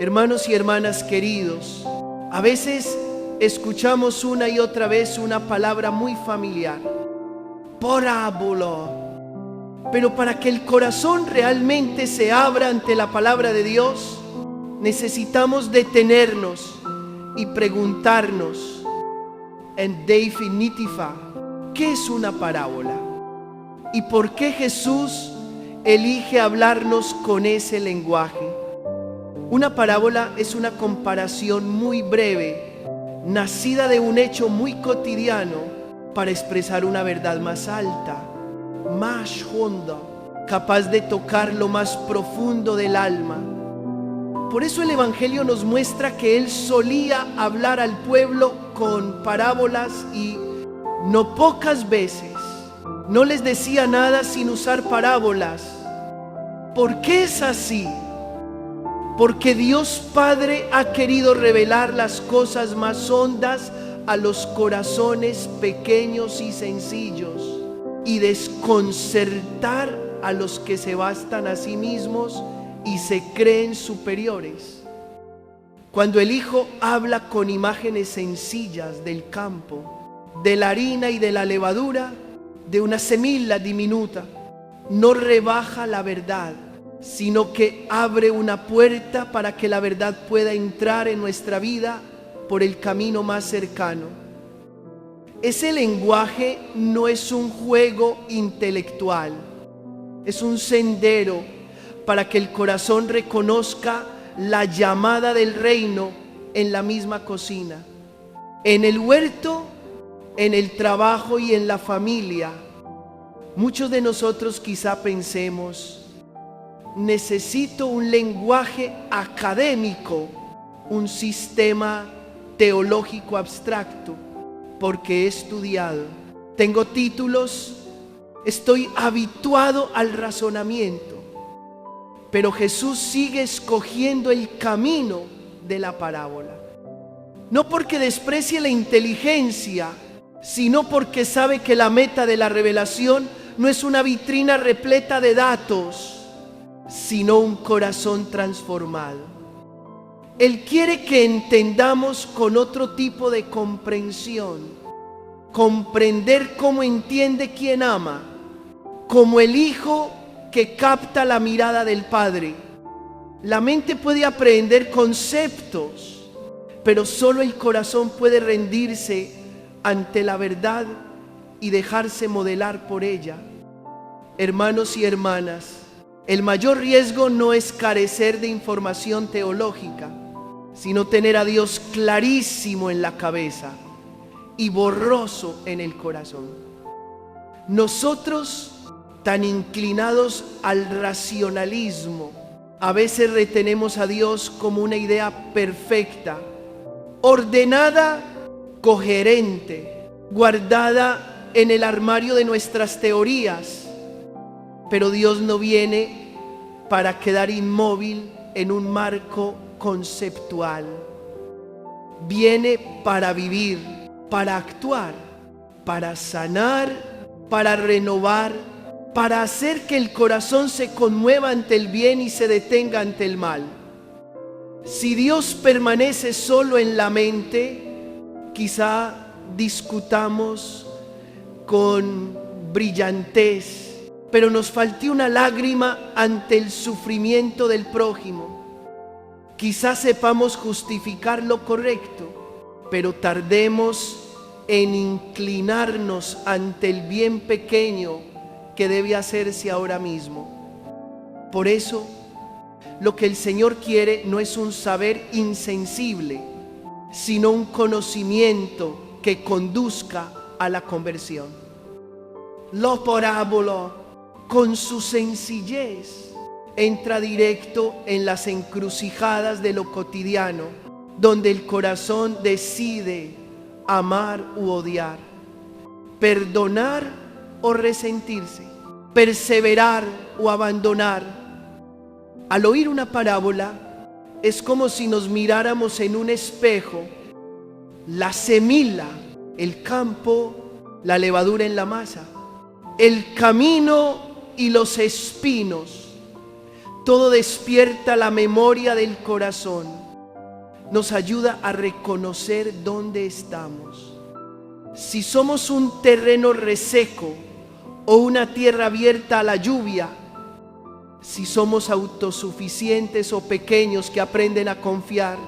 Hermanos y hermanas queridos, a veces escuchamos una y otra vez una palabra muy familiar, parábola. Pero para que el corazón realmente se abra ante la palabra de Dios, necesitamos detenernos y preguntarnos en definitiva, ¿qué es una parábola? ¿Y por qué Jesús elige hablarnos con ese lenguaje? Una parábola es una comparación muy breve, nacida de un hecho muy cotidiano para expresar una verdad más alta, más honda, capaz de tocar lo más profundo del alma. Por eso el Evangelio nos muestra que Él solía hablar al pueblo con parábolas y no pocas veces no les decía nada sin usar parábolas. ¿Por qué es así? Porque Dios Padre ha querido revelar las cosas más hondas a los corazones pequeños y sencillos y desconcertar a los que se bastan a sí mismos y se creen superiores. Cuando el Hijo habla con imágenes sencillas del campo, de la harina y de la levadura, de una semilla diminuta, no rebaja la verdad, sino que abre una puerta para que la verdad pueda entrar en nuestra vida por el camino más cercano. Ese lenguaje no es un juego intelectual, es un sendero para que el corazón reconozca la llamada del reino en la misma cocina, en el huerto, en el trabajo y en la familia. Muchos de nosotros quizá pensemos, necesito un lenguaje académico, un sistema teológico abstracto, porque he estudiado, tengo títulos, estoy habituado al razonamiento. Pero Jesús sigue escogiendo el camino de la parábola. No porque desprecie la inteligencia, sino porque sabe que la meta de la revelación no es una vitrina repleta de datos, sino un corazón transformado. Él quiere que entendamos con otro tipo de comprensión, comprender cómo entiende quien ama, como el Hijo que capta la mirada del Padre. La mente puede aprender conceptos, pero solo el corazón puede rendirse ante la verdad y dejarse modelar por ella. Hermanos y hermanas, el mayor riesgo no es carecer de información teológica, sino tener a Dios clarísimo en la cabeza y borroso en el corazón. Nosotros, tan inclinados al racionalismo, a veces retenemos a Dios como una idea perfecta, ordenada, coherente, guardada en el armario de nuestras teorías. Pero Dios no viene para quedar inmóvil en un marco conceptual. Viene para vivir, para actuar, para sanar, para renovar, para hacer que el corazón se conmueva ante el bien y se detenga ante el mal. Si Dios permanece solo en la mente, quizá discutamos con brillantez, pero nos falte una lágrima ante el sufrimiento del prójimo. Quizá sepamos justificar lo correcto, pero tardemos en inclinarnos ante el bien pequeño que debe hacerse ahora mismo. Por eso, lo que el Señor quiere no es un saber insensible, sino un conocimiento que conduzca a la conversión. La parábola, con su sencillez, entra directo en las encrucijadas de lo cotidiano, donde el corazón decide amar u odiar, perdonar o resentirse, perseverar o abandonar. Al oír una parábola, es como si nos miráramos en un espejo, la semilla, el campo, la levadura en la masa, el camino y los espinos. Todo despierta la memoria del corazón. Nos ayuda a reconocer dónde estamos. Si somos un terreno reseco o una tierra abierta a la lluvia, si somos autosuficientes o pequeños que aprenden a confiar.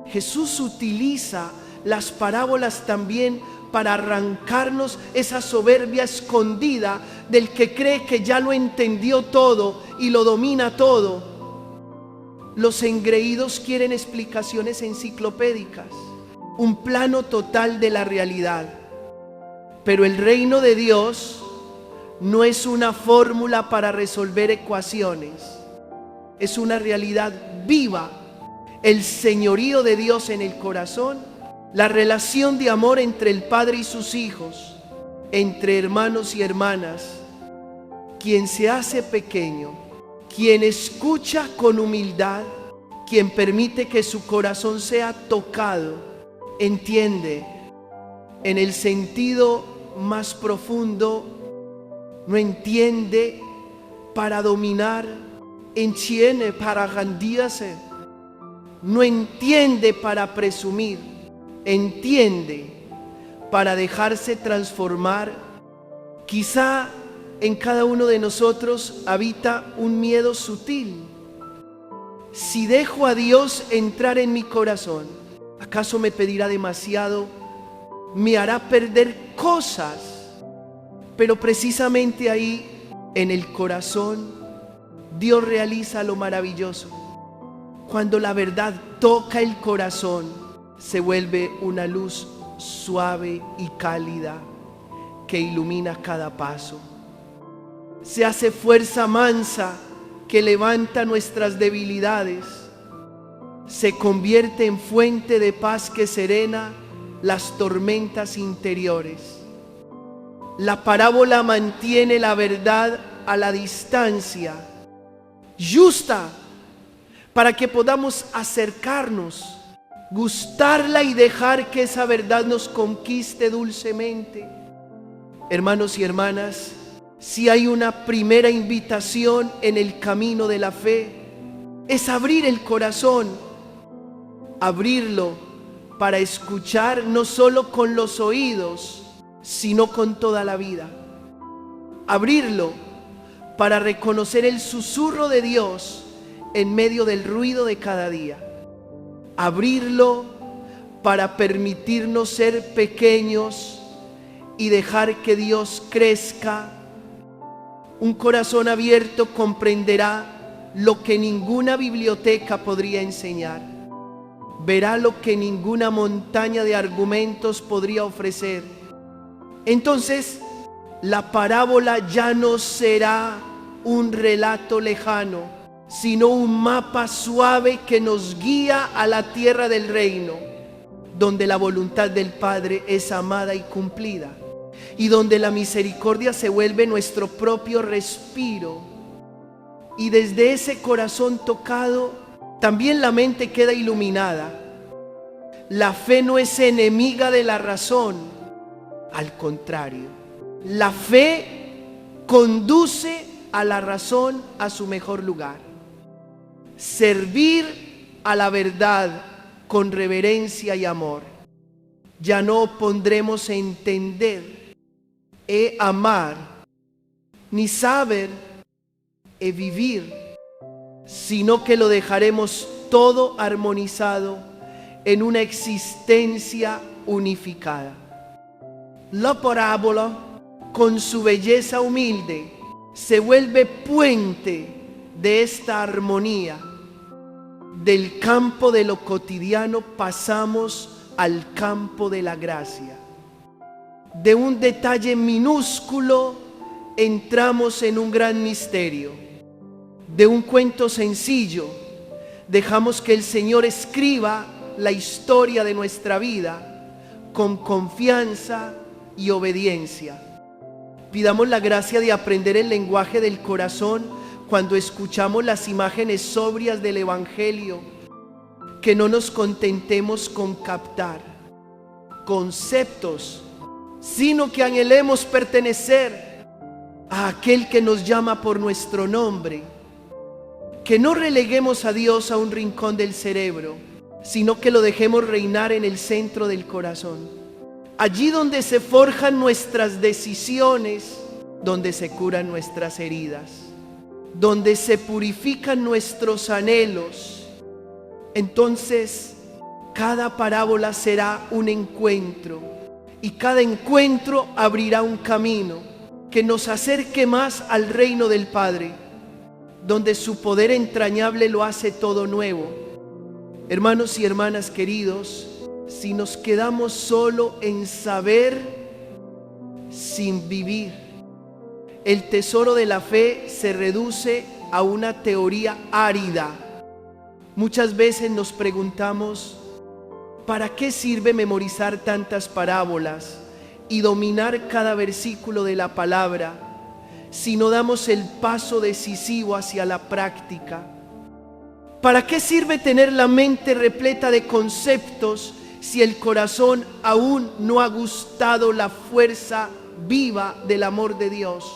Jesús utiliza las parábolas también para arrancarnos esa soberbia escondida del que cree que ya lo entendió todo y lo domina todo. Los engreídos quieren explicaciones enciclopédicas, un plano total de la realidad. Pero el reino de Dios no es una fórmula para resolver ecuaciones, es una realidad viva. El señorío de Dios en el corazón, la relación de amor entre el Padre y sus hijos, entre hermanos y hermanas, quien se hace pequeño, quien escucha con humildad, quien permite que su corazón sea tocado, entiende en el sentido más profundo, no entiende para dominar, entiende para agrandirse, no entiende para presumir, entiende para dejarse transformar. Quizá en cada uno de nosotros habita un miedo sutil. Si dejo a Dios entrar en mi corazón, ¿acaso me pedirá demasiado? ¿Me hará perder cosas? Pero precisamente ahí, en el corazón, Dios realiza lo maravilloso. Cuando la verdad toca el corazón, se vuelve una luz suave y cálida que ilumina cada paso. Se hace fuerza mansa que levanta nuestras debilidades. Se convierte en fuente de paz que serena las tormentas interiores. La parábola mantiene la verdad a la distancia, justa, para que podamos acercarnos, gustarla y dejar que esa verdad nos conquiste dulcemente. Hermanos y hermanas, si hay una primera invitación en el camino de la fe, es abrir el corazón, abrirlo para escuchar no solo con los oídos, sino con toda la vida. Abrirlo para reconocer el susurro de Dios en medio del ruido de cada día. Abrirlo para permitirnos ser pequeños y dejar que Dios crezca. Un corazón abierto comprenderá lo que ninguna biblioteca podría enseñar. Verá lo que ninguna montaña de argumentos podría ofrecer. Entonces, la parábola ya no será un relato lejano, sino un mapa suave que nos guía a la tierra del reino, donde la voluntad del Padre es amada y cumplida, y donde la misericordia se vuelve nuestro propio respiro. Y desde ese corazón tocado, también la mente queda iluminada. La fe no es enemiga de la razón, al contrario, la fe conduce a la razón a su mejor lugar. Servir a la verdad con reverencia y amor. Ya no pondremos entender, amar, ni saber, vivir, sino que lo dejaremos todo armonizado en una existencia unificada. La parábola, con su belleza humilde, se vuelve puente de esta armonía. Del campo de lo cotidiano pasamos al campo de la gracia. De un detalle minúsculo entramos en un gran misterio. De un cuento sencillo dejamos que el Señor escriba la historia de nuestra vida con confianza y obediencia. Pidamos la gracia de aprender el lenguaje del corazón cuando escuchamos las imágenes sobrias del Evangelio, que no nos contentemos con captar conceptos, sino que anhelemos pertenecer a aquel que nos llama por nuestro nombre, que no releguemos a Dios a un rincón del cerebro, sino que lo dejemos reinar en el centro del corazón. Allí donde se forjan nuestras decisiones, donde se curan nuestras heridas, donde se purifican nuestros anhelos. Entonces, cada parábola será un encuentro, y cada encuentro abrirá un camino que nos acerque más al reino del Padre, donde su poder entrañable lo hace todo nuevo. Hermanos y hermanas queridos, si nos quedamos solo en saber sin vivir, el tesoro de la fe se reduce a una teoría árida. Muchas veces nos preguntamos, ¿para qué sirve memorizar tantas parábolas y dominar cada versículo de la palabra si no damos el paso decisivo hacia la práctica? ¿Para qué sirve tener la mente repleta de conceptos si el corazón aún no ha gustado la fuerza viva del amor de Dios?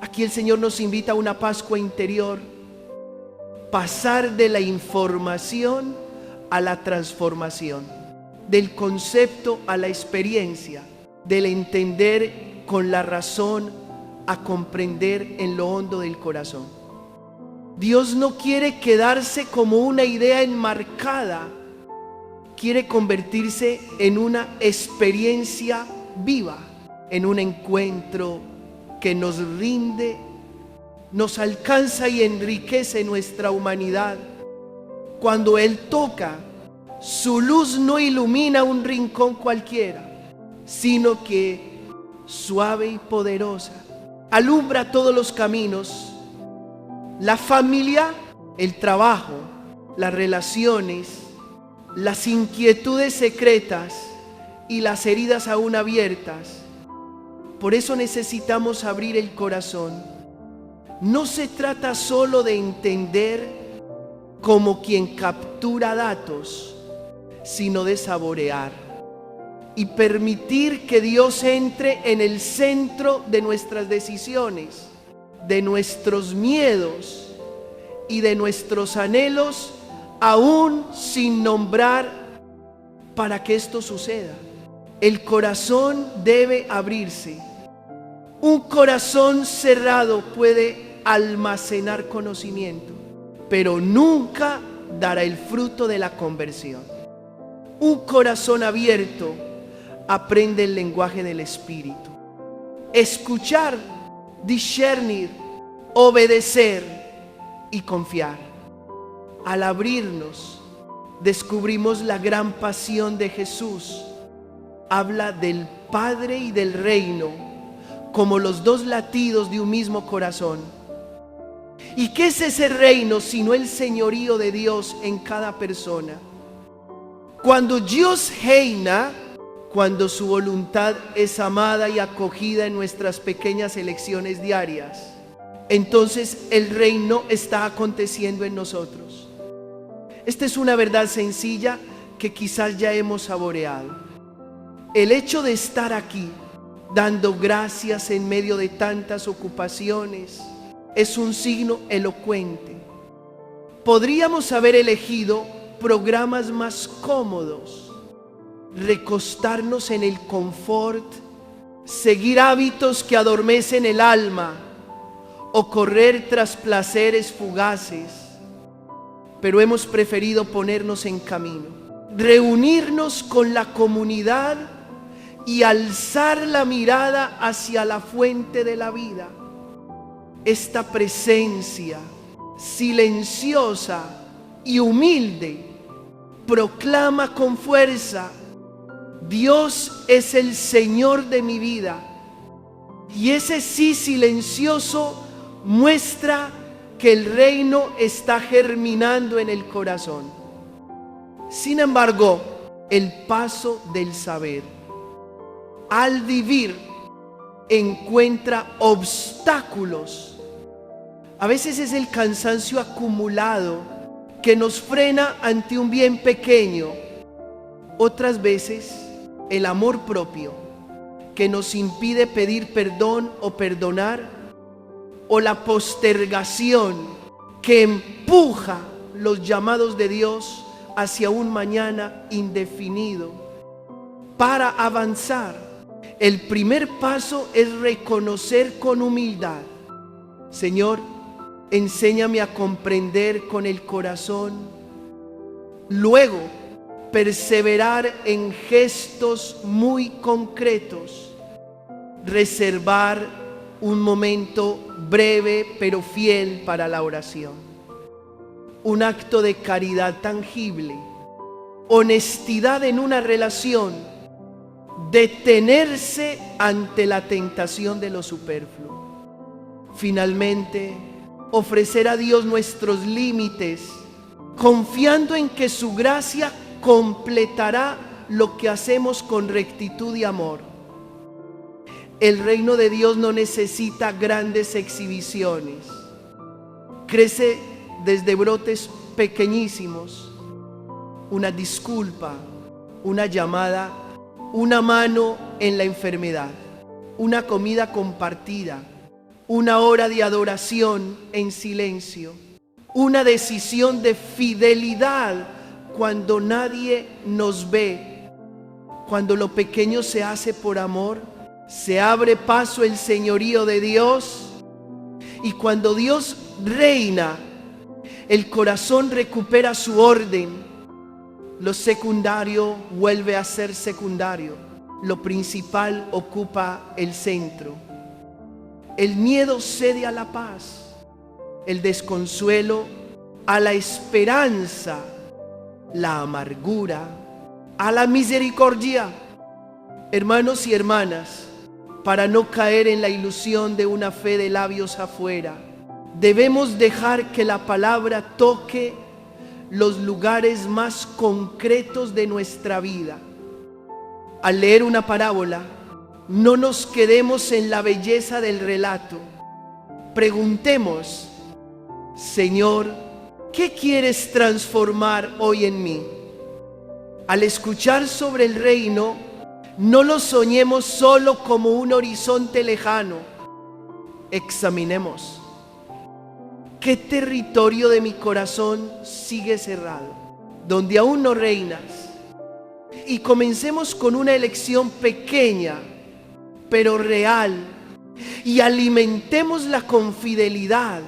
Aquí el Señor nos invita a una Pascua interior, pasar de la información a la transformación, del concepto a la experiencia, del entender con la razón a comprender en lo hondo del corazón. Dios no quiere quedarse como una idea enmarcada, quiere convertirse en una experiencia viva, en un encuentro que nos rinde, nos alcanza y enriquece nuestra humanidad. Cuando Él toca, su luz no ilumina un rincón cualquiera, sino que suave y poderosa alumbra todos los caminos. La familia, el trabajo, las relaciones, las inquietudes secretas y las heridas aún abiertas. Por eso necesitamos abrir el corazón. No se trata solo de entender como quien captura datos, sino de saborear y permitir que Dios entre en el centro de nuestras decisiones, de nuestros miedos y de nuestros anhelos, aún sin nombrar para que esto suceda. El corazón debe abrirse. Un corazón cerrado puede almacenar conocimiento, pero nunca dará el fruto de la conversión. Un corazón abierto aprende el lenguaje del Espíritu. Escuchar, discernir, obedecer y confiar. Al abrirnos, descubrimos la gran pasión de Jesús. Habla del Padre y del reino como los dos latidos de un mismo corazón. ¿Y qué es ese reino sino el señorío de Dios en cada persona? Cuando Dios reina, cuando su voluntad es amada y acogida en nuestras pequeñas elecciones diarias, entonces el reino está aconteciendo en nosotros. Esta es una verdad sencilla que quizás ya hemos saboreado. El hecho de estar aquí, dando gracias en medio de tantas ocupaciones, es un signo elocuente. Podríamos haber elegido programas más cómodos, recostarnos en el confort, seguir hábitos que adormecen el alma o correr tras placeres fugaces, pero hemos preferido ponernos en camino, reunirnos con la comunidad y alzar la mirada hacia la fuente de la vida. Esta presencia silenciosa y humilde proclama con fuerza: Dios es el Señor de mi vida. Y ese sí silencioso muestra que el reino está germinando en el corazón. Sin embargo, el paso del saber al vivir encuentra obstáculos. A veces es el cansancio acumulado que nos frena ante un bien pequeño. Otras veces el amor propio que nos impide pedir perdón o perdonar, o la postergación que empuja los llamados de Dios hacia un mañana indefinido. Para avanzar, el primer paso es reconocer con humildad: Señor, enséñame a comprender con el corazón. Luego, perseverar en gestos muy concretos. Reservar un momento breve pero fiel para la oración. Un acto de caridad tangible. Honestidad en una relación. Detenerse ante la tentación de lo superfluo. Finalmente, ofrecer a Dios nuestros límites, confiando en que su gracia completará lo que hacemos con rectitud y amor. El reino de Dios no necesita grandes exhibiciones. Crece desde brotes pequeñísimos. Una disculpa, una llamada, una mano en la enfermedad, una comida compartida, una hora de adoración en silencio, una decisión de fidelidad cuando nadie nos ve. Cuando lo pequeño se hace por amor, se abre paso el señorío de Dios, y cuando Dios reina, el corazón recupera su orden. Lo secundario vuelve a ser secundario, lo principal ocupa el centro. El miedo cede a la paz, el desconsuelo a la esperanza, la amargura a la misericordia. Hermanos y hermanas, para no caer en la ilusión de una fe de labios afuera, debemos dejar que la palabra toque los lugares más concretos de nuestra vida. Al leer una parábola, no nos quedemos en la belleza del relato. Preguntemos: Señor, ¿qué quieres transformar hoy en mí? Al escuchar sobre el reino, no lo soñemos solo como un horizonte lejano. Examinemos: ¿qué territorio de mi corazón sigue cerrado, donde aún no reinas? Y comencemos con una elección pequeña, pero real, y alimentémosla con fidelidad.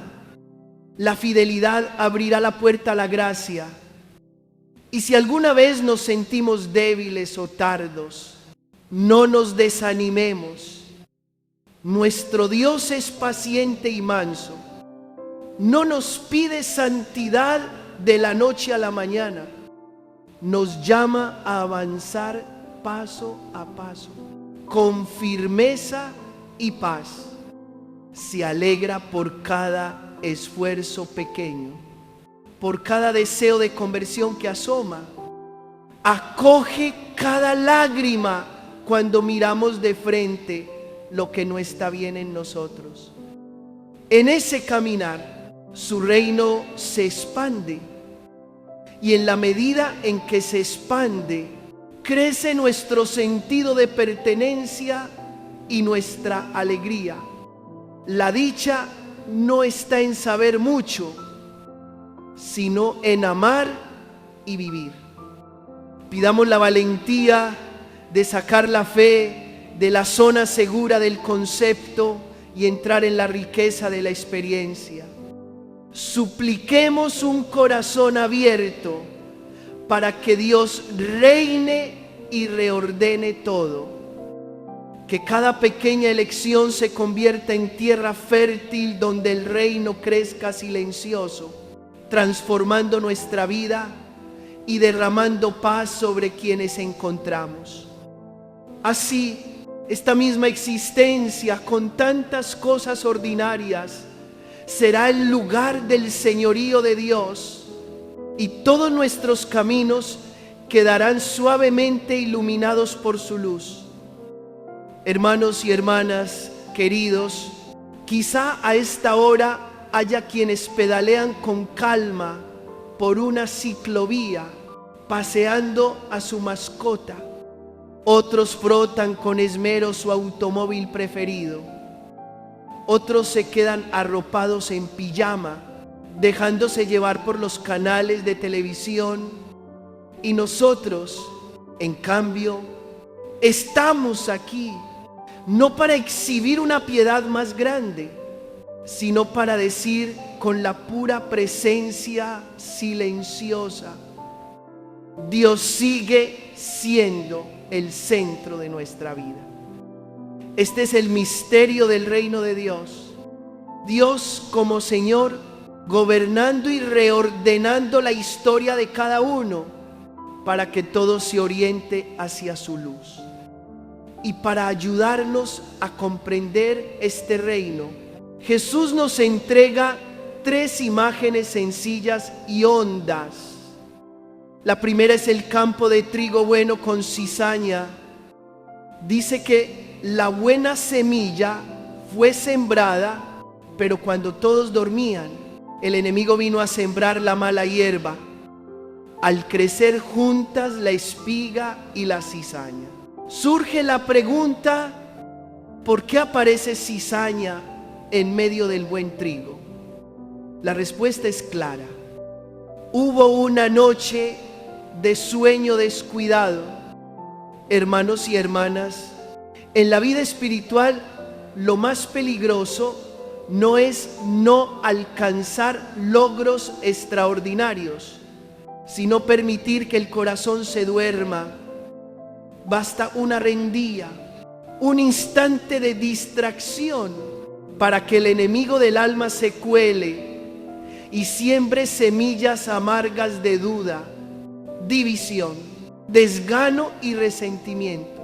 La fidelidad abrirá la puerta a la gracia. Y si alguna vez nos sentimos débiles o tardos, no nos desanimemos. Nuestro Dios es paciente y manso. No nos pide santidad de la noche a la mañana. Nos llama a avanzar paso a paso, con firmeza y paz. Se alegra por cada esfuerzo pequeño, por cada deseo de conversión que asoma. Acoge cada lágrima cuando miramos de frente lo que no está bien en nosotros. En ese caminar, su reino se expande, y en la medida en que se expande, crece nuestro sentido de pertenencia y nuestra alegría. La dicha no está en saber mucho, sino en amar y vivir. Pidamos la valentía de sacar la fe de la zona segura del concepto y entrar en la riqueza de la experiencia. Supliquemos un corazón abierto para que Dios reine y reordene todo. Que cada pequeña elección se convierta en tierra fértil donde el reino crezca silencioso, transformando nuestra vida y derramando paz sobre quienes encontramos. Así, esta misma existencia con tantas cosas ordinarias será el lugar del señorío de Dios, y todos nuestros caminos quedarán suavemente iluminados por su luz. Hermanos y hermanas queridos, quizá a esta hora haya quienes pedalean con calma por una ciclovía, paseando a su mascota. Otros frotan con esmero su automóvil preferido. Otros se quedan arropados en pijama, dejándose llevar por los canales de televisión, y nosotros, en cambio, estamos aquí no para exhibir una piedad más grande, sino para decir con la pura presencia silenciosa: Dios sigue siendo el centro de nuestra vida. Este es el misterio del reino de Dios. Dios como Señor, gobernando y reordenando la historia de cada uno para que todo se oriente hacia su luz. Y para ayudarnos a comprender este reino, Jesús nos entrega 3 imágenes sencillas y hondas. La primera es el campo de trigo bueno con cizaña. Dice que la buena semilla fue sembrada, pero cuando todos dormían, el enemigo vino a sembrar la mala hierba, al crecer juntas la espiga y la cizaña. Surge la pregunta: ¿por qué aparece cizaña en medio del buen trigo? La respuesta es clara. Hubo una noche de sueño descuidado. Hermanos y hermanas, en la vida espiritual lo más peligroso no es no alcanzar logros extraordinarios, sino permitir que el corazón se duerma. Basta una rendija, un instante de distracción para que el enemigo del alma se cuele y siembre semillas amargas de duda, división, desgano y resentimiento.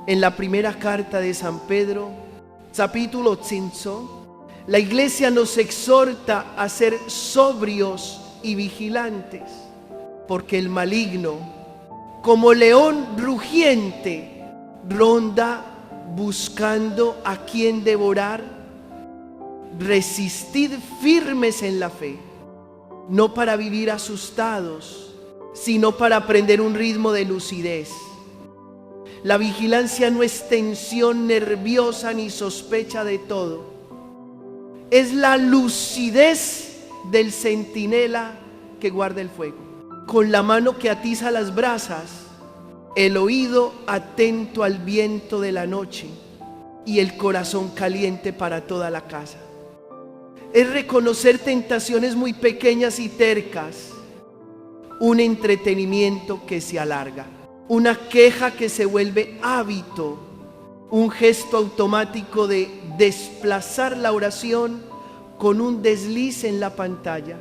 En la primera carta de San Pedro, capítulo 5, la iglesia nos exhorta a ser sobrios y vigilantes, porque el maligno, como león rugiente, ronda buscando a quien devorar. Resistid firmes en la fe, no para vivir asustados, sino para aprender un ritmo de lucidez. La vigilancia no es tensión nerviosa ni sospecha de todo. Es la lucidez del centinela que guarda el fuego, con la mano que atiza las brasas, el oído atento al viento de la noche y el corazón caliente para toda la casa. Es reconocer tentaciones muy pequeñas y tercas, un entretenimiento que se alarga, una queja que se vuelve hábito, un gesto automático de desplazar la oración con un desliz en la pantalla.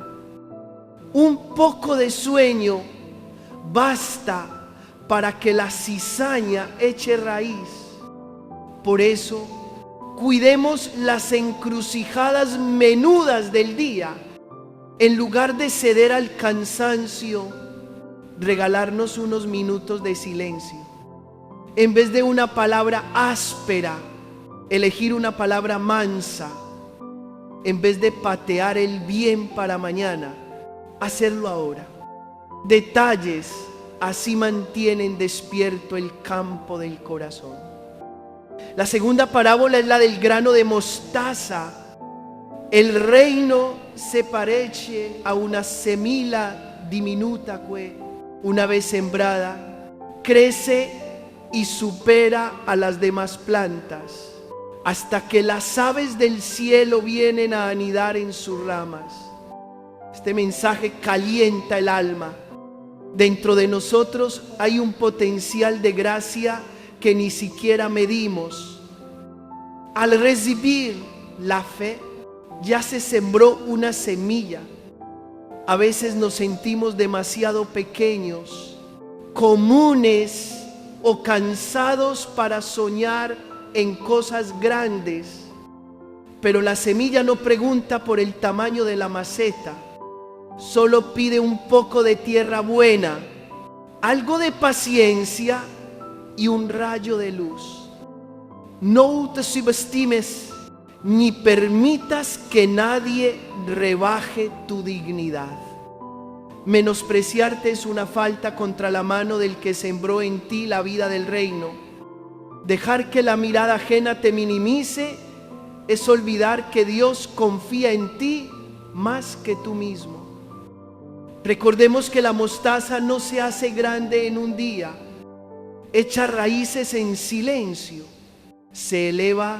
Un poco de sueño basta para que la cizaña eche raíz. Por eso, cuidemos las encrucijadas menudas del día. En lugar de ceder al cansancio, regalarnos unos minutos de silencio. En vez de una palabra áspera, elegir una palabra mansa. En vez de patear el bien para mañana, hacerlo ahora. Detalles así mantienen despierto el campo del corazón. La segunda parábola es la del grano de mostaza. El reino se parece a una semilla diminuta que, una vez sembrada, crece y supera a las demás plantas, hasta que las aves del cielo vienen a anidar en sus ramas. Este mensaje calienta el alma. Dentro de nosotros hay un potencial de gracia que ni siquiera medimos. Al recibir la fe, ya se sembró una semilla. A veces nos sentimos demasiado pequeños, comunes o cansados para soñar en cosas grandes. Pero la semilla no pregunta por el tamaño de la maceta, solo pide un poco de tierra buena, algo de paciencia y un rayo de luz. No te subestimes ni permitas que nadie rebaje tu dignidad. Menospreciarte es una falta contra la mano del que sembró en ti la vida del reino. Dejar que la mirada ajena te minimice es olvidar que Dios confía en ti más que tú mismo. Recordemos que la mostaza no se hace grande en un día, echa raíces en silencio, se eleva,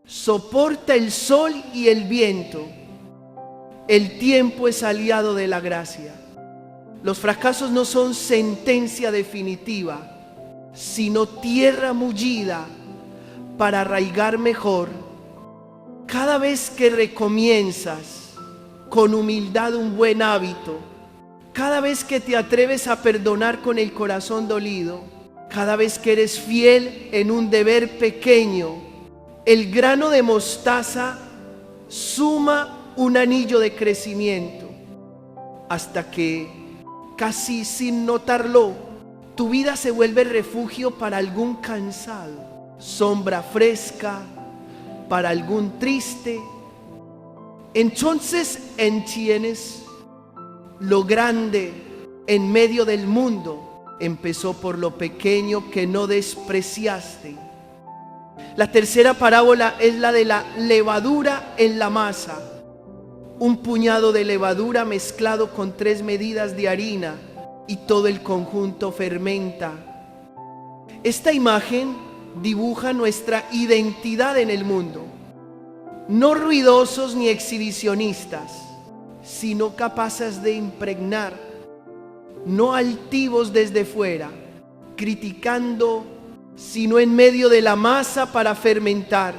soporta el sol y el viento. El tiempo es aliado de la gracia. Los fracasos no son sentencia definitiva, sino tierra mullida para arraigar mejor. Cada vez que recomienzas con humildad un buen hábito, cada vez que te atreves a perdonar con el corazón dolido, cada vez que eres fiel en un deber pequeño, el grano de mostaza suma un anillo de crecimiento, hasta que, casi sin notarlo, tu vida se vuelve refugio para algún cansado, sombra fresca para algún triste. Entonces entiendes: lo grande en medio del mundo empezó por lo pequeño que no despreciaste. La tercera parábola es la de la levadura en la masa. Un puñado de levadura mezclado con 3 medidas de harina y todo el conjunto fermenta. Esta imagen dibuja nuestra identidad en el mundo. No ruidosos ni exhibicionistas, sino capaces de impregnar, no altivos desde fuera, criticando, sino en medio de la masa para fermentar.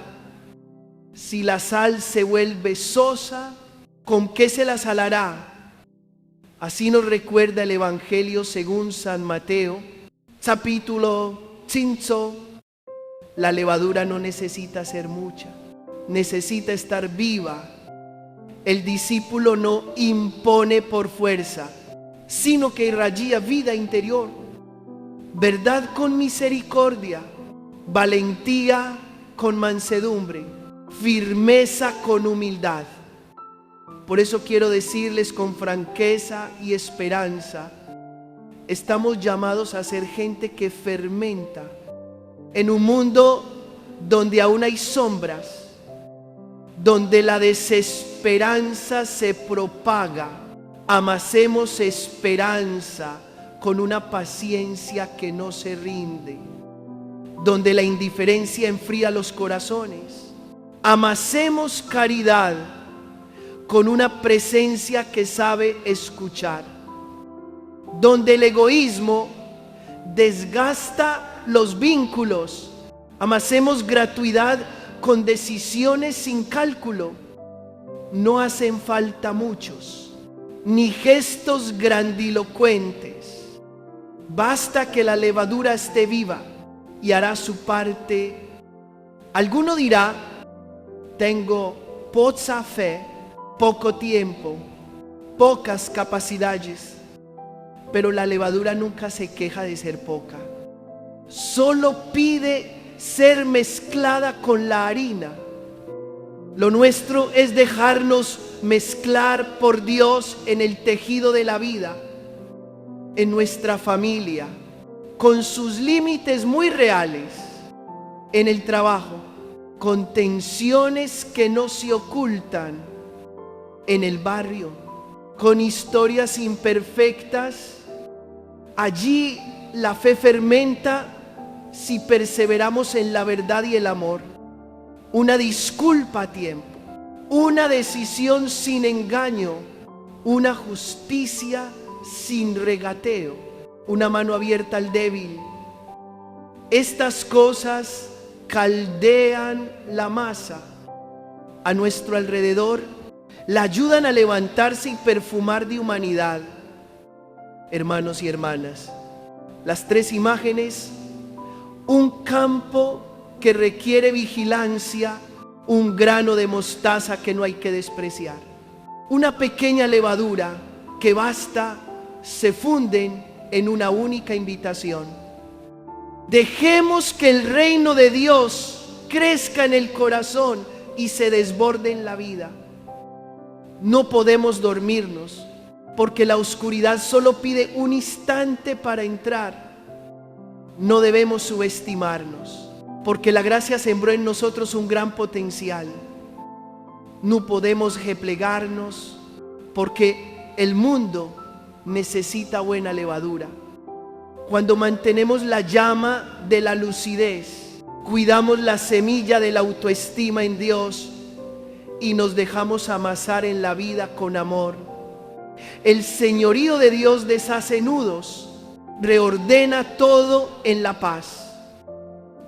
Si la sal se vuelve sosa, ¿con qué se la salará? Así nos recuerda el Evangelio según San Mateo, capítulo 5. La levadura no necesita ser mucha, necesita estar viva. El discípulo no impone por fuerza, sino que irradia vida interior, verdad con misericordia, valentía con mansedumbre, firmeza con humildad. Por eso quiero decirles con franqueza y esperanza: estamos llamados a ser gente que fermenta en un mundo donde aún hay sombras, donde la desesperanza se propaga. Amasemos esperanza con una paciencia que no se rinde, donde la indiferencia enfría los corazones. Amasemos caridad con una presencia que sabe escuchar, donde el egoísmo desgasta los vínculos. Amasemos gratuidad con decisiones sin cálculo. No hacen falta muchos, ni gestos grandilocuentes. Basta que la levadura esté viva y hará su parte. Alguno dirá: tengo poca fe, poco tiempo, pocas capacidades. Pero la levadura nunca se queja de ser poca. Solo pide ser mezclada con la harina. Lo nuestro es dejarnos mezclar por Dios en el tejido de la vida, en nuestra familia, con sus límites muy reales, en el trabajo, con tensiones que no se ocultan, en el barrio, con historias imperfectas. Allí la fe fermenta si perseveramos en la verdad y el amor. Una disculpa a tiempo, una decisión sin engaño, una justicia sin regateo, una mano abierta al débil. Estas cosas caldean la masa a nuestro alrededor, la ayudan a levantarse y perfumar de humanidad. Hermanos y hermanas, las 3 imágenes: un campo que requiere vigilancia, un grano de mostaza que no hay que despreciar, una pequeña levadura que basta, se funden en una única invitación. Dejemos que el reino de Dios crezca en el corazón y se desborde en la vida. No podemos dormirnos, porque la oscuridad solo pide un instante para entrar. No debemos subestimarnos, porque la gracia sembró en nosotros un gran potencial. No podemos replegarnos, porque el mundo necesita buena levadura. Cuando mantenemos la llama de la lucidez, cuidamos la semilla de la autoestima en Dios y nos dejamos amasar en la vida con amor, el señorío de Dios deshace nudos, reordena todo en la paz.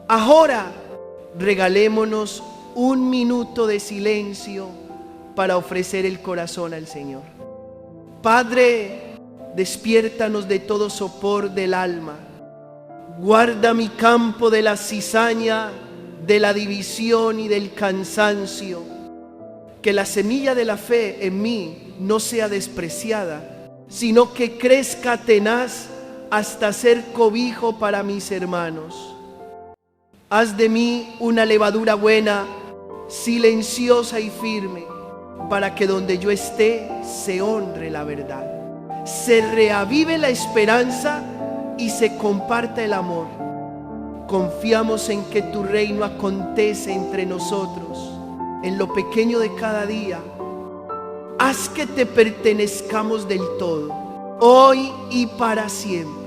Ahora regalémonos un minuto de silencio para ofrecer el corazón al Señor. Padre, despiértanos de todo sopor del alma. Guarda mi campo de la cizaña, de la división y del cansancio. Que la semilla de la fe en mí no sea despreciada, sino que crezca tenaz hasta ser cobijo para mis hermanos. Haz de mí una levadura buena, silenciosa y firme, para que donde yo esté se honre la verdad, se reavive la esperanza y se comparta el amor. Confiamos en que tu reino acontece entre nosotros, en lo pequeño de cada día. Haz que te pertenezcamos del todo, hoy y para siempre.